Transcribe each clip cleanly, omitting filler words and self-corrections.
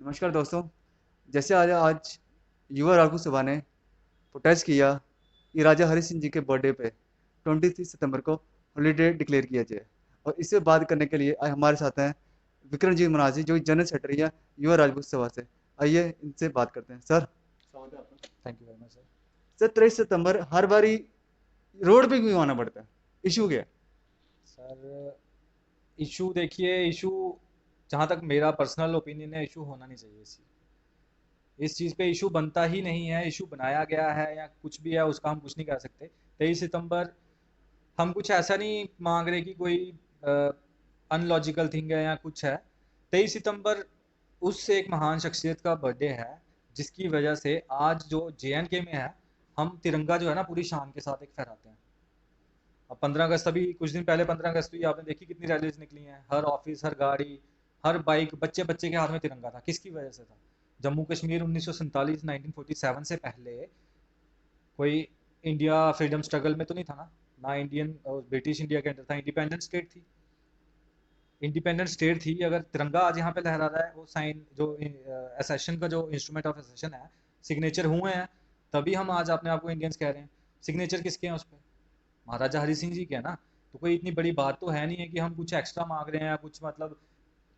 नमस्कार दोस्तों। जैसे आज आज युवा राघव सभा ने प्रोटेस्ट किया कि राजा हरि सिंह जी के बर्थडे पे 23 सितंबर को हॉलीडे डिक्लेयर किया जाए। और इससे बात करने के लिए आज हमारे साथ हैं विक्रमजीत मनाजी, जो जनरल सेक्रेटरी है युवा राजपूत सभा से। आइए इनसे बात करते हैं। सर, स्वागत है आपका। Thank you very much sir. Sir, 23 सितंबर हर बारी रोड पे क्यों आना पड़ता है? इशू क्या है? सर, इशू देखिए, इशू जहाँ तक मेरा पर्सनल ओपिनियन है, इशू होना नहीं चाहिए। इस चीज़ पे इशू बनता ही नहीं है। इशू बनाया गया है या कुछ भी है, उसका हम कुछ नहीं कर सकते। 23 सितंबर हम कुछ ऐसा नहीं मांग रहे कि कोई अनलॉजिकल थिंग है या कुछ है। 23 सितंबर उस एक महान शख्सियत का बर्थडे है जिसकी वजह से आज जो JNK में है, हम तिरंगा जो है ना पूरी शान के साथ एक फहराते हैं। अब 15 अगस्त, अभी कुछ दिन पहले 15 अगस्त हुई, आपने देखी कितनी रैलीज निकली हैं। हर ऑफिस, हर गाड़ी, हर बाइक, बच्चे बच्चे के हाथ में तिरंगा था। किसकी वजह से था? जम्मू कश्मीर 1947 1947 से पहले कोई इंडिया फ्रीडम स्ट्रगल में तो नहीं था ना। ना इंडियन और ब्रिटिश इंडिया के अंदर था, इंडिपेंडेंट स्टेट थी। इंडिपेंडेंट स्टेट थी, अगर तिरंगा आज यहाँ पे लहरा रहा है, वो साइन जो एसेशन का जो इंस्ट्रूमेंट ऑफ एसेशन है, सिग्नेचर हुए हैं, तभी हम आज अपने आप को इंडियंस कह रहे हैं। सिग्नेचर किसके हैं उस पर? महाराजा हरि सिंह जी के है ना। तो कोई इतनी बड़ी बात तो है नहीं है कि हम कुछ एक्स्ट्रा मांग रहे हैं या कुछ, मतलब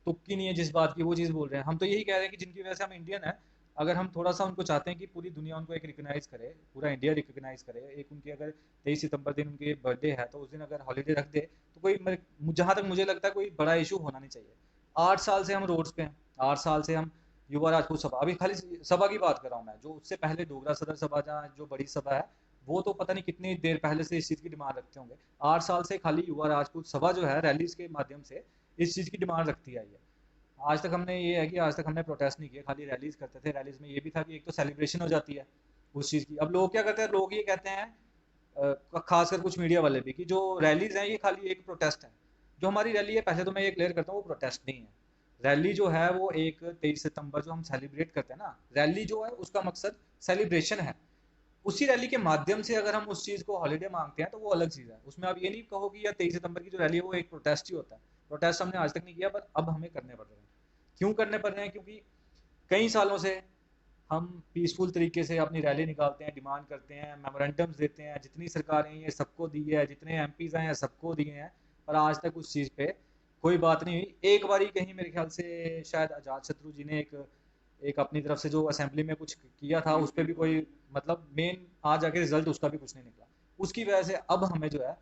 तुक्की नहीं है जिस बात की वो चीज़ बोल रहे हैं। हम तो यही कह रहे हैं कि जिनकी वजह से हम इंडियन है, अगर हम थोड़ा सा उनको चाहते हैं कि पूरी दुनिया उनको एक रिकग्नाइज करे, पूरा इंडिया रिकग्नाइज करे, एक उनकी अगर 23 सितंबर दिन उनकी बर्थडे है तो उस दिन अगर हॉलीडे रख दे, तो कोई जहाँ तक मुझे लगता है कोई बड़ा इशू होना नहीं चाहिए। 8 साल से हम रोड्स पे हैं। 8 साल से हम युवा राजपूत सभा, अभी खाली सभा की बात कर रहा हूँ मैं, जो उससे पहले डोगरा सदर सभा, जहाँ जो बड़ी सभा है, वो तो पता नहीं कितनी देर पहले से इस चीज़ की डिमांड रखते होंगे। 8 साल से खाली युवा राजपूत सभा जो है रैलीज के माध्यम से इस चीज़ की डिमांड रखती आई है। आज तक हमने ये है कि आज तक हमने प्रोटेस्ट नहीं किया, खाली रैलीज करते थे। रैलीज में ये भी था कि एक तो सेलिब्रेशन हो जाती है उस चीज़ की। अब लोग क्या करते हैं, लोग ये कहते हैं, खासकर कुछ मीडिया वाले भी, कि जो रैलीज हैं ये खाली एक प्रोटेस्ट है। जो हमारी रैली है, पहले तो मैं ये क्लियर करता हूँ, वो प्रोटेस्ट नहीं है। रैली जो है वो एक 23 सितंबर जो हम सेलिब्रेट करते हैं ना, रैली जो है उसका मकसद सेलिब्रेशन है। उसी रैली के माध्यम से अगर हम उस चीज़ को हॉलीडे मांगते हैं तो वो अलग चीज़ है। उसमें आप ये नहीं कहो कि या 23 सितंबर की जो रैली है वो एक प्रोटेस्ट ही होता है। प्रोटेस्ट हमने आज तक नहीं किया, पर अब हमें करने पड़ रहे हैं। क्यों करने पड़ रहे हैं? क्योंकि कई सालों से हम पीसफुल तरीके से अपनी रैली निकालते हैं, डिमांड करते हैं, मेमोरेंडम्स देते हैं, जितनी सरकारें हैं ये सबको दी है, जितने MPs हैं सबको दिए हैं, पर आज तक उस चीज़ पे कोई बात नहीं हुई। एक बारी कहीं मेरे ख्याल से शायद अजात शत्रु जी ने एक एक अपनी तरफ से जो असेंबली में कुछ किया था, उस पर भी कोई, मतलब मेन आज जाके रिजल्ट उसका भी कुछ नहीं निकला। उसकी वजह से अब हमें जो है,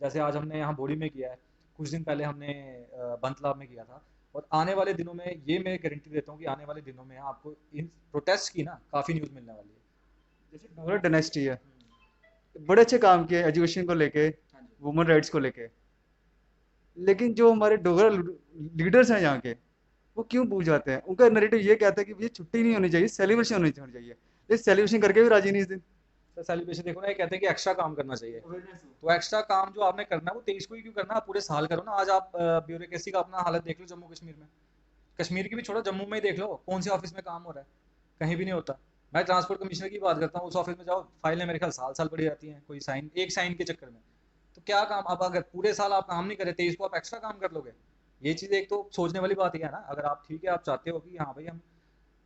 जैसे आज हमने यहाँ बोड़ी में किया है, कुछ दिन पहले हमने बंद तालाब में किया था, और आने वाले दिनों में ये मैं गारंटी देता हूँ कि आने वाले दिनों में आपको इन प्रोटेस्ट की ना काफ़ी न्यूज़ मिलने वाली है। जैसे डोगरा डायनेस्टी है, बड़े अच्छे काम किए एजुकेशन को लेके, हाँ जी। वुमेन राइट्स को लेके। लेकिन जो हमारे डोगरा लीडर्स हैं यहाँ के, वो क्यों भूल जाते हैं? उनका नैरेटिव ये कहता है कि ये छुट्टी नहीं होनी चाहिए, सेलिब्रेशन होनी चाहिए। ये सेलिब्रेशन करके भी राजी नहीं इस दिन। सर, सेलिब्रेशन देखो ना, ये कहते हैं कि एक्स्ट्रा काम करना चाहिए। अवेयरनेस हो। तो एक्स्ट्रा काम जो आपने करना है वो 23 को ही क्यों करना है? आप पूरे साल करो ना। आज आप ब्यूरोक्रेसी का अपना हालत देख लो जम्मू कश्मीर में। कश्मीर की भी छोड़ो, जम्मू में ही देख लो, कौन से ऑफिस में काम हो रहा है? कहीं भी नहीं होता। मैं ट्रांसपोर्ट कमिश्नर की बात करता हूँ, उस ऑफिस में जाओ, फाइलें मेरे ख्याल साल साल पड़ी जाती हैं, कोई साइन, एक साइन के चक्कर में। तो क्या काम? अब अगर पूरे साल आप काम नहीं करे, 23 को आप एक्स्ट्रा काम कर लोगे? ये चीज़ एक तो सोचने वाली बात ही है ना। अगर आप, ठीक है, आप चाहते हो कि हाँ भाई, हम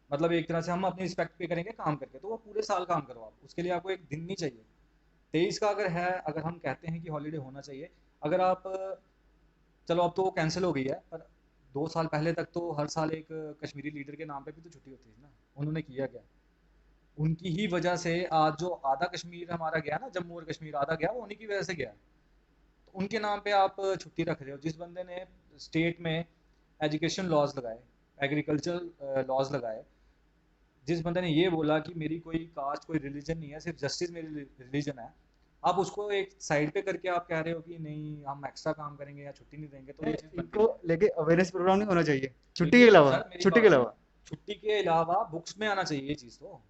मतलब एक तरह से हम अपनी रिस्पेक्ट पे करेंगे काम करके, तो वो पूरे साल काम करो आप, उसके लिए आपको एक दिन नहीं चाहिए। 23 का अगर है, अगर हम कहते हैं कि हॉलीडे होना चाहिए, अगर आप, चलो अब तो वो कैंसिल हो गई है, पर 2 साल पहले तक तो हर साल एक कश्मीरी लीडर के नाम पे भी तो छुट्टी होती थी ना। उन्होंने किया क्या? उनकी ही वजह से आज जो आधा कश्मीर हमारा गया ना, जम्मू और कश्मीर आधा गया, वो उन्हीं की वजह से गया। तो उनके नाम पे आप छुट्टी रख रहे हो। जिस बंदे ने स्टेट में एजुकेशन लॉज लगाए, एग्रीकल्चर लॉज लगाए, जिस बंदे ने ये बोला कि मेरी कोई कास्ट, कोई रिलीजन नहीं है, सिर्फ जस्टिस मेरी रिलीजन है, आप उसको एक साइड पे करके आप कह रहे हो कि नहीं हम एक्स्ट्रा काम करेंगे या छुट्टी नहीं देंगे, तो ये चीज़ बनती इनको नहीं है। लेके अवेयरनेस प्रोग्राम नहीं होना चाहिए छुट्टी के देखिए अलावा? सर, मेरी छुट्टी के बात सुनो। अलावा छुट्टी के अलावा बुक्स में आना चाहिए ये चीज़ तो।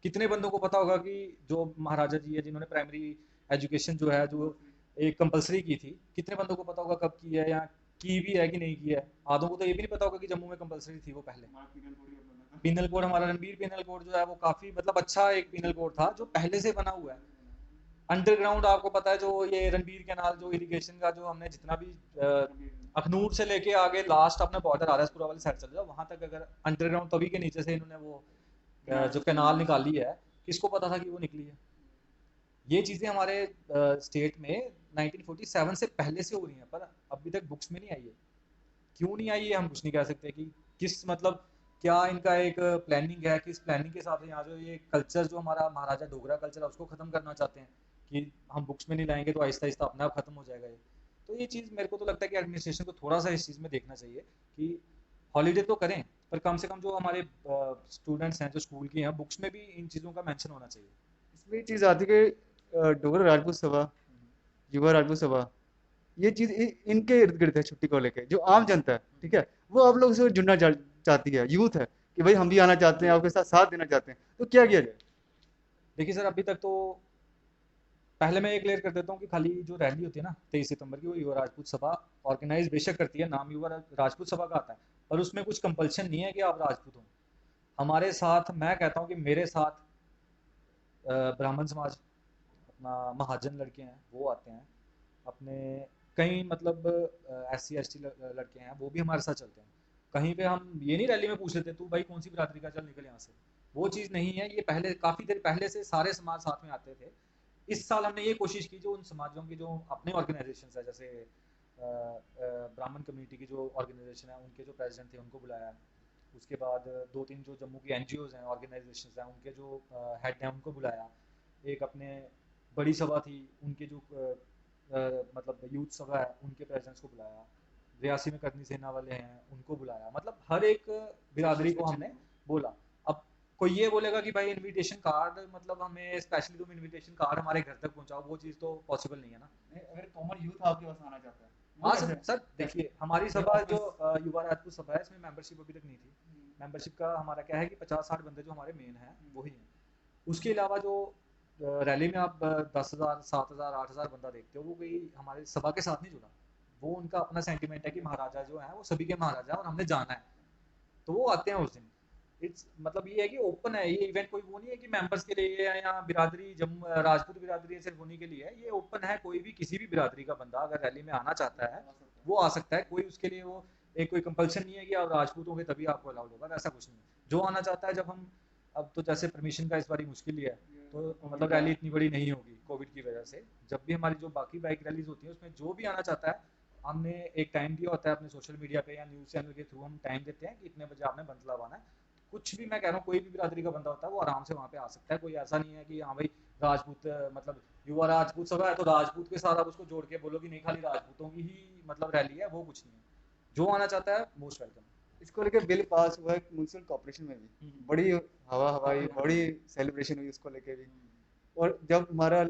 कितने बंदों को पता होगा कि जो महाराजा जी है, जिन्होंने प्राइमरी एजुकेशन जो है, जो एक कंपलसरी की थी, कितने बंदों को पता होगा कब की है, या की भी है कि नहीं की है? आधों को तो ये भी नहीं पता होगा कि जम्मू में कंपलसरी थी वो पहले। पीनल कोड, हमारा रणबीर पीनल कोड जो है वो काफ़ी, मतलब अच्छा एक पीनल कोड था जो पहले से बना हुआ है। अंडरग्राउंड आपको पता है, जो ये रणबीर कैनाल, जो इरिगेशन का जो हमने जितना भी अखनूर से लेके आगे लास्ट अपना बॉर्डर आरएसपुरा वाली साइड चले जाओ, वहां तक अगर अंडरग्राउंड तभी के नीचे से इन्होंने वो जो कैनाल निकाली है, किसको पता था कि वो निकली है? ये चीजें हमारे स्टेट में 1947 से पहले से हो रही हैं, पर अभी तक बुक्स में नहीं आई है। क्यों नहीं आई है हम कुछ नहीं कह सकते कि किस मतलब क्या इनका एक प्लानिंग है, किस प्लानिंग के हिसाब से यहाँ जो ये कल्चर जो हमारा महाराजा डोगरा कल्चर है उसको खत्म करना चाहते हैं कि हम बुक्स में नहीं लाएंगे तो आहिस्ता आहिस्ता अपने आप खत्म हो जाएगा ये। तो ये चीज़ मेरे को तो लगता है कि एडमिनिस्ट्रेशन को थोड़ा सा इस चीज़ में देखना चाहिए कि हॉलीडे तो करें, पर कम से कम जो हमारे स्टूडेंट्स हैं जो स्कूल की हैं बुक्स में भी इन चीज़ों का मेंशन होना चाहिए। इसमें ये चीज़ आती है कि डोगरा राजपूत सभा, युवा राजपूत सभा, ये चीज़ इनके इर्द गिर्द है छुट्टी को लेके, जो आम जनता है, ठीक है, वो आप लोग से जुड़ना चाहती है, यूथ है कि भाई हम भी आना चाहते हैं, आपके साथ साथ देना चाहते हैं, तो क्या किया जाए? देखिए सर, अभी तक तो पहले मैं ये क्लियर कर देता हूँ कि खाली जो रैली होती है ना 23 सितंबर की, वो युवा राजपूत सभा ऑर्गेनाइज बेशक करती है, नाम युवा राजपूत सभा का आता है, पर उसमें कुछ कंपल्शन नहीं है कि आप राजपूत हो। हमारे साथ, मैं कहता हूँ कि मेरे साथ ब्राह्मण समाज, अपना महाजन लड़के हैं वो आते हैं, अपने कई मतलब SC ST लड़के हैं वो भी हमारे साथ चलते हैं। कहीं पे हम ये नहीं रैली में पूछ लेते तू भाई कौन सी बिरादरी का, चल निकल यहाँ से। वो चीज़ नहीं है, ये पहले काफ़ी देर पहले से सारे समाज साथ में आते थे। इस साल हमने ये कोशिश की जो उन समाजों की जो अपने ऑर्गेनाइजेशन है, जैसे ब्राह्मण कम्युनिटी की जो ऑर्गेनाइजेशन है उनके जो प्रेसिडेंट थे उनको बुलाया। उसके बाद दो तीन जो जम्मू की NGOs हैं, ऑर्गेनाइजेशन हैं, उनके जो हेड हैं उनको बुलाया। एक अपने बड़ी सभा थी, उनके जो मतलब यूथ सभा है उनके प्रेसिडेंट्स को बुलाया। रियासी में करनी सेना वाले हैं उनको बुलाया। मतलब हर एक बिरादरी को हमने बोला। अब कोई ये बोलेगा कि भाई इनविटेशन कार्ड मतलब हमें स्पेशली तुम इनविटेशन कार्ड हमारे घर तक पहुंचाओ, वो चीज़ तो पॉसिबल नहीं है ना। अगर कॉमन यूथ आपके पास आना चाहता है, वो हाँ कैसे? सर, सर देखिए हमारी ये सभा जो ऑफिस। युवा राजपूत सभा है, इसमें मेंबरशिप अभी तक नहीं थी। मेंबरशिप का हमारा क्या है कि 50-60 बंदे जो हमारे मेन हैं वही हैं। उसके अलावा जो रैली में आप 10,000 7,000 8,000 बंदा देखते हो, वो कोई हमारे सभा के साथ नहीं जुड़ा। वो उनका अपना सेंटिमेंट है कि महाराजा जो है वो सभी के महाराजा हैं और हमने जाना है, तो वो आते हैं उस दिन। इट्स मतलब ये है कि ओपन है ये इवेंट, कोई वो नहीं है कि मेंबर्स के लिए है या बिरादरी राजपूत बिरादरी है सिर्फ उन्हीं के लिए है। ये ओपन है, कोई भी किसी भी बिरादरी का बंदा अगर रैली में आना चाहता है वो आ सकता है। कोई उसके लिए वो एक कोई कंपल्शन नहीं है कि आप राजपूत होंगे तभी आपको अलाउड होगा, वैसा कुछ नहीं है। जो आना चाहता है, जब हम अब तो जैसे परमिशन का इस बारी मुश्किल ही है, तो मतलब रैली इतनी बड़ी नहीं होगी कोविड की वजह से। जब भी हमारी जो बाकी बाइक रैलीज होती है उसमें जो भी आना चाहता है, हमने एक टाइम दिया होता है अपने सोशल मीडिया पे या न्यूज़ चैनल के थ्रू हम टाइम देते हैं कि इतने बजे आपने बंतलाब आना है। कुछ भी, मैं कह रहा हूँ कोई भी बिरादरी का बंदा होता है वो आराम से वहाँ पे आ सकता है। कोई ऐसा नहीं है कि हाँ भाई राजपूत मतलब युवा राजपूत सभा है तो राजपूत के साथ आप उसको जोड़ के बोलो कि नहीं खाली राजपूतों की ही मतलब रैली है, वो कुछ नहीं है। जो आना चाहता है मोस्ट वेलकम। इसको लेके बिल पास हुआ है म्यूनसिपल कॉर्पोरेशन में भी, बड़ी हवा हवाई, काफी, हाँ बड़ी जी। सेलिब्रेशन हुई उसको लेके भी। और जब हमारा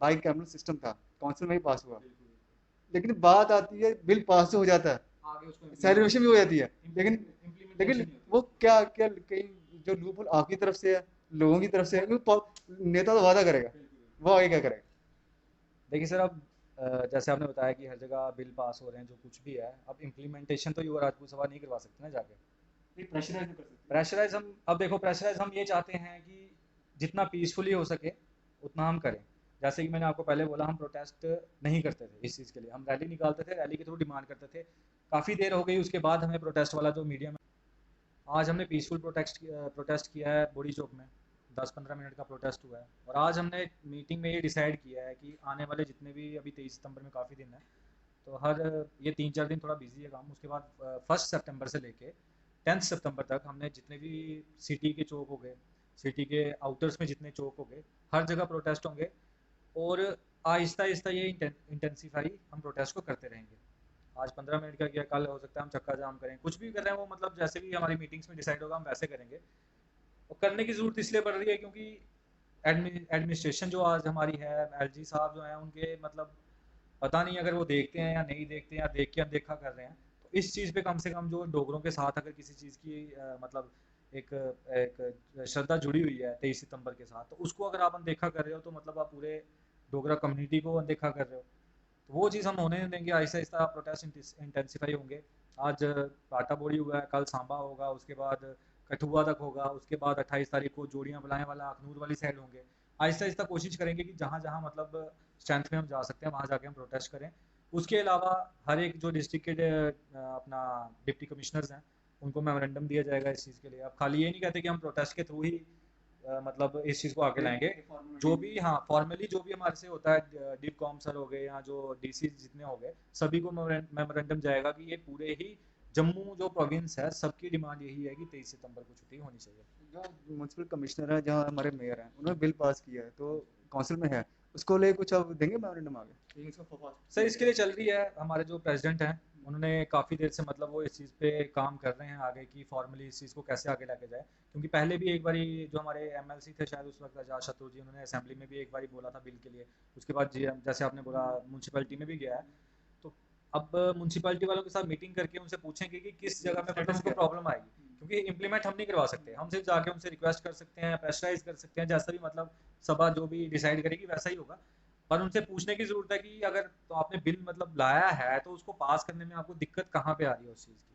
बाइक कैमरा सिस्टम था, काउंसिल में ही पास हुआ, बिल्कुल। लेकिन बात आती है बिल पास तो हो जाता है, आगे उसको सेलिब्रेशन भी हो जाती है, लेकिन इम्प्लीमेंटेशन लेकिन नहीं होती वो उसकी। क्या क्या कहीं जो लूप होल आपकी तरफ से है, लोगों की तरफ से है, नेता तो वादा करेगा, बिल्कुल। वो आगे क्या करेगा? देखिए सर, अब जैसे आपने बताया कि हर जगह बिल पास हो रहे हैं जो कुछ भी है, अब इम्प्लीमेंटेशन तो युवा राजपूत सभा नहीं करवा सकते ना जाके। नहीं, प्रेशराइज कर सकते हैं। प्रेशराइज हम, अब देखो प्रेशराइज हम ये चाहते हैं कि जितना पीसफुली हो सके उतना हम करें। जैसे कि मैंने आपको पहले बोला, हम प्रोटेस्ट नहीं करते थे इस चीज़ के लिए, हम रैली निकालते थे, रैली के थ्रू डिमांड करते थे। काफ़ी देर हो गई उसके बाद हमें प्रोटेस्ट वाला जो मीडिया में, आज हमने पीसफुल प्रोटेस्ट किया है बोडी चौक में। 10-15 मिनट का प्रोटेस्ट हुआ है और आज हमने मीटिंग में ये डिसाइड किया है कि आने वाले जितने भी, अभी 23 सितंबर में काफ़ी दिन है, तो हर ये 3-4 दिन थोड़ा बिजी है काम, उसके बाद 1 सितंबर से लेके 10 सितंबर तक हमने जितने भी सिटी के चौक हो गए, सिटी के आउटर्स में जितने चौक हो गए, हर जगह प्रोटेस्ट होंगे। और आहिस्ता आहिस्ता ये इंटेंसिफाई हम प्रोटेस्ट को करते रहेंगे। आज 15 मिनट का किया, कल हो सकता है हम चक्का जाम करें, कुछ भी कर रहे हैं वो मतलब जैसे भी हमारी मीटिंग्स में डिसाइड होगा हम वैसे करेंगे। और करने की ज़रूरत इसलिए पड़ रही है क्योंकि एडमिनिस्ट्रेशन जो आज हमारी है, LG साहब जो हैं उनके मतलब पता नहीं अगर वो देखते हैं या नहीं देखते हैं या देख के अनदेखा कर रहे हैं। तो इस चीज़ पे कम से कम जो डोगरों के साथ अगर किसी चीज़ की मतलब एक एक श्रद्धा जुड़ी हुई है 23 सितंबर के साथ, तो उसको अगर आप अनदेखा कर रहे हो तो मतलब आप पूरे डोगरा कम्युनिटी को अनदेखा कर रहे हो। तो वो चीज़ हम होने नहीं देंगे। आहिस्ता आहिस्ता प्रोटेस्ट इंटेंसिफाई होंगे। आज काटा बोड़ी हुआ है, कल सांबा होगा, उसके बाद कठुआ तक होगा, उसके बाद 28 तारीख को जोड़ियाँ बलाएँ वाला अखनूर वाली साइड होंगे। आहिस्ता आहिस्ता कोशिश करेंगे कि जहाँ जहाँ मतलब स्ट्रेंथ में हम जा सकते हैं वहाँ जाके हम प्रोटेस्ट करें। उसके अलावा हर एक जो डिस्ट्रिक्ट के अपना डिप्टी कमिश्नर्स हैं उनको मेमोरेंडम दिया जाएगा इस चीज़ के लिए। अब खाली ये नहीं कहते कि हम प्रोटेस्ट के थ्रू ही मतलब इस चीज़ को आगे लाएंगे। जो भी हाँ फॉर्मली जो भी हमारे से होता है डिप कॉम सर हो गए या जो डीसी जितने हो गए सभी को मेमोरेंडम जाएगा कि ये पूरे ही जम्मू जो प्रोविंस है सबकी डिमांड यही है कि 23 सितंबर को छुट्टी होनी चाहिए। जो म्यूनसिपल कमिश्नर है, जहाँ हमारे मेयर हैं, उन्होंने बिल पास किया है तो काउंसिल में है, उसको ले कुछ अब देंगे मेमोरेंडम आगे, लेकिन उसको सर इसके लिए चल रही है हमारे जो प्रेसिडेंट हैं उन्होंने काफ़ी देर से मतलब वो इस चीज़ पे काम कर रहे हैं आगे की फॉर्मली इस चीज़ को कैसे आगे लेके जाए। क्योंकि पहले भी एक बारी जो हमारे एमएलसी थे शायद उस वक्त आजाद शत्रु जी उन्होंने असेंबली में भी एक बारी बोला था बिल के लिए। उसके बाद जैसे आपने बोला म्यूनसिपैलिटी में भी गया है। तो अब म्यूनसिपैलिटी वालों के साथ मीटिंग करके उनसे पूछेंगे कि किस जगह में मतलब उनको प्रॉब्लम आएगी। क्योंकि इम्प्लीमेंट हम नहीं करवा सकते, हम सिर्फ जाके उनसे रिक्वेस्ट कर सकते हैं प्रेशराइज कर सकते हैं जैसा भी मतलब सभा जो भी डिसाइड करेगी वैसा ही होगा। पर उनसे पूछने की ज़रूरत है कि अगर तो आपने बिल मतलब लाया है तो उसको पास करने में आपको दिक्कत कहाँ पे आ रही है उस चीज़ की।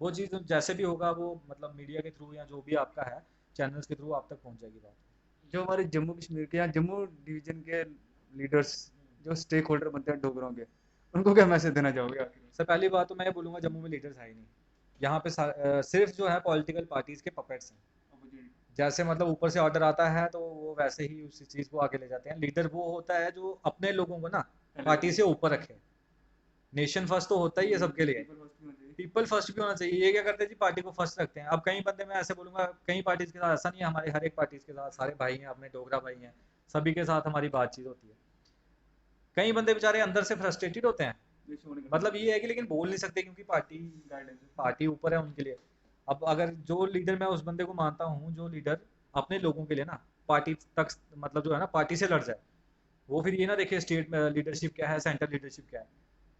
वो चीज़ जैसे भी होगा वो मतलब मीडिया के थ्रू या जो भी आपका है चैनल्स के थ्रू आप तक पहुँच जाएगी बात। जो हमारे जम्मू कश्मीर के या जम्मू डिवीजन के लीडर्स, जो स्टेक होल्डर बनते हैं डोगरों के, उनको क्या मैसेज देना चाहोगे आखिर में? सर पहली बात तो मैं ये बोलूँगा जम्मू में लीडर्स है ही नहीं। यहाँ पे सिर्फ जो है पॉलिटिकल पार्टीज़ के पपेट्स हैं। जैसे मतलब ऊपर से ऑर्डर आता है तो वो वैसे ही उस चीज़ को आगे ले जाते हैं। लीडर वो होता है जो अपने लोगों को ना पार्टी से ऊपर रखे। नेशन फर्स्ट तो होता ही है सबके लिए, पीपल फर्स्ट भी होना चाहिए। ये क्या करते हैं जी पार्टी को फर्स्ट रखते हैं। अब कई बंदे मैं ऐसे बोलूंगा कई पार्टीज के साथ ऐसा नहीं है, हमारे हर एक पार्टीज के साथ सारे भाई हैं अपने डोगरा भाई हैं सभी के साथ हमारी बातचीत होती है। कई बंदे बेचारे अंदर से फ्रस्ट्रेटेड होते हैं मतलब ये है कि लेकिन बोल नहीं सकते क्योंकि पार्टी ऊपर है उनके लिए। अब अगर जो लीडर मैं उस बंदे को मानता हूँ जो लीडर अपने लोगों के लिए ना पार्टी तक मतलब जो है ना पार्टी से लड़ जाए। वो फिर ये ना देखे स्टेट में लीडरशिप क्या है सेंट्रल लीडरशिप क्या है।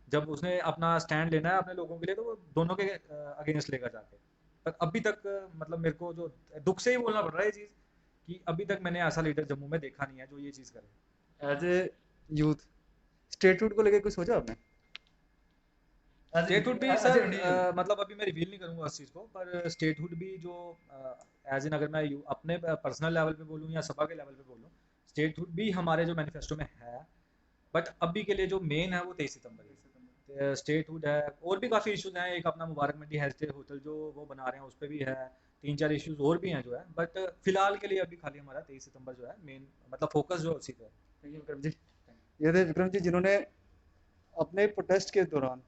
जब उसने अपना स्टैंड लेना है अपने लोगों के लिए तो वो दोनों के अगेंस्ट लेकर जाके। पर अभी तक मतलब मेरे को जो दुख से ही बोलना पड़ रहा है ये चीज़ कि अभी तक मैंने ऐसा लीडर जम्मू में देखा नहीं है जो ये चीज़ करे। एज ए यूथ स्टेटहुड को लेके कुछ सोचा आपने? स्टेटहुड भी सर मतलब अभी मैं रिवील नहीं करूंगा उस चीज़ को पर स्टेटहुड भी जो एज इन अगर मैं अपने पर्सनल लेवल पे बोलूँ या सभा के लेवल पे बोलूँ स्टेटहुड भी हमारे जो मैनिफेस्टो में है। बट अभी के लिए जो मेन है वो 23 सितंबर है। स्टेटहुड है और भी काफ़ी इश्यूज हैं। एक अपना मुबारक मंडी हेरिटेज होटल जो वो बना रहे हैं उस पर भी है। तीन चार इश्यूज और भी हैं जो है बट फिलहाल के लिए अभी खाली हमारा 23 सितंबर जो है मेन मतलब फोकस जो है उसी पे है। Thank you Vikram ji. ये थे विक्रम जी जिन्होंने अपने प्रोटेस्ट के दौरान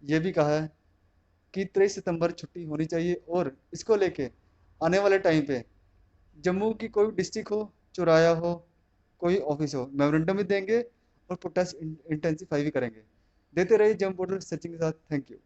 ये भी कहा है कि 23 सितंबर छुट्टी होनी चाहिए और इसको लेके आने वाले टाइम पे जम्मू की कोई डिस्ट्रिक्ट हो, चौराया हो, कोई ऑफिस हो, मेमोरेंडम भी देंगे और प्रोटेस्ट इंटेंसिफाई भी करेंगे। देते रहिए जम्मू बॉर्डर सचिन के साथ। Thank you.